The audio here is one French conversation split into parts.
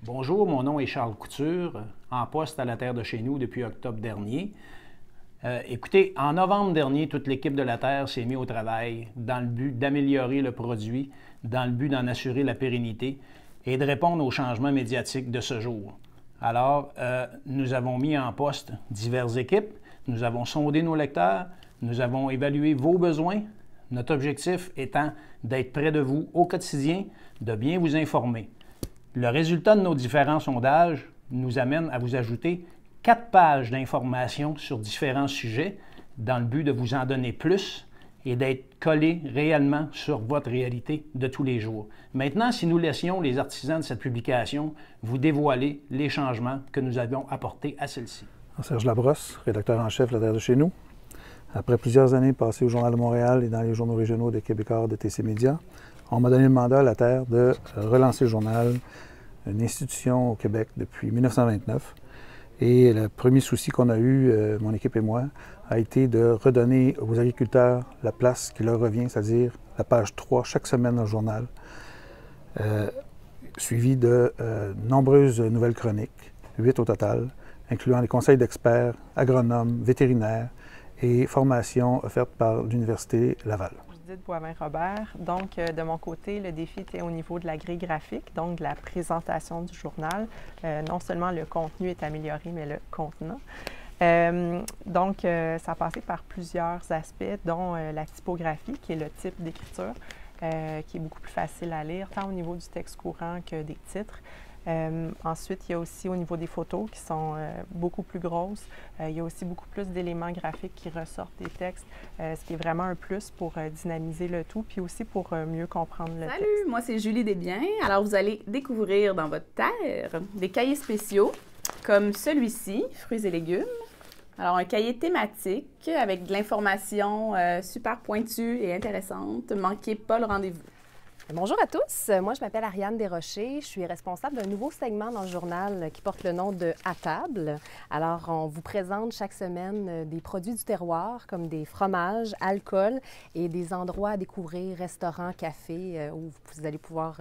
Bonjour, mon nom est Charles Couture, en poste à la Terre de chez nous depuis octobre dernier. Écoutez, en novembre dernier, toute l'équipe de la Terre s'est mise au travail dans le but d'améliorer le produit, dans le but d'en assurer la pérennité et de répondre aux changements médiatiques de ce jour. Alors, nous avons mis en poste diverses équipes, nous avons sondé nos lecteurs, nous avons évalué vos besoins, notre objectif étant d'être près de vous au quotidien, de bien vous informer. Le résultat de nos différents sondages nous amène à vous ajouter 4 pages d'informations sur différents sujets dans le but de vous en donner plus et d'être collé réellement sur votre réalité de tous les jours. Maintenant, si nous laissions les artisans de cette publication vous dévoiler les changements que nous avions apportés à celle-ci. Serge Labrosse, rédacteur en chef de la Terre de chez nous. Après plusieurs années passées au Journal de Montréal et dans les journaux régionaux de Québécois de TC Média, on m'a donné le mandat à la Terre de relancer le journal, une institution au Québec depuis 1929. Et le premier souci qu'on a eu, mon équipe et moi, a été de redonner aux agriculteurs la place qui leur revient, c'est-à-dire la page 3 chaque semaine dans le journal, suivi de nombreuses nouvelles chroniques, 8 au total, incluant les conseils d'experts, agronomes, vétérinaires et formations offertes par l'Université Laval. Judith Boivin-Robert. Donc, de mon côté, le défi était au niveau de la grille graphique, donc de la présentation du journal. Non seulement le contenu est amélioré, mais le contenant. Ça a passé par plusieurs aspects, dont la typographie, qui est le type d'écriture, qui est beaucoup plus facile à lire, tant au niveau du texte courant que des titres. Ensuite, il y a aussi au niveau des photos qui sont beaucoup plus grosses. Il y a aussi beaucoup plus d'éléments graphiques qui ressortent des textes, ce qui est vraiment un plus pour dynamiser le tout, puis aussi pour mieux comprendre le texte. Salut, moi c'est Julie Desbiens. Alors vous allez découvrir dans votre terre des cahiers spéciaux comme celui-ci, fruits et légumes. Alors un cahier thématique avec de l'information super pointue et intéressante. Ne manquez pas le rendez-vous. Bonjour à tous, moi je m'appelle Ariane Desrochers, je suis responsable d'un nouveau segment dans le journal qui porte le nom de « À table ». Alors on vous présente chaque semaine des produits du terroir comme des fromages, alcools et des endroits à découvrir, restaurants, cafés où vous allez pouvoir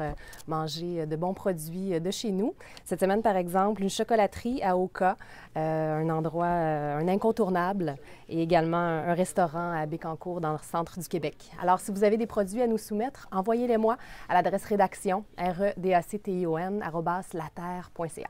manger de bons produits de chez nous. Cette semaine par exemple, une chocolaterie à Oka, un endroit, un incontournable et également un restaurant à Bécancour dans le centre du Québec. Alors si vous avez des produits à nous soumettre, envoyez-les-moi à l'adresse rédaction redaction@laterre.ca.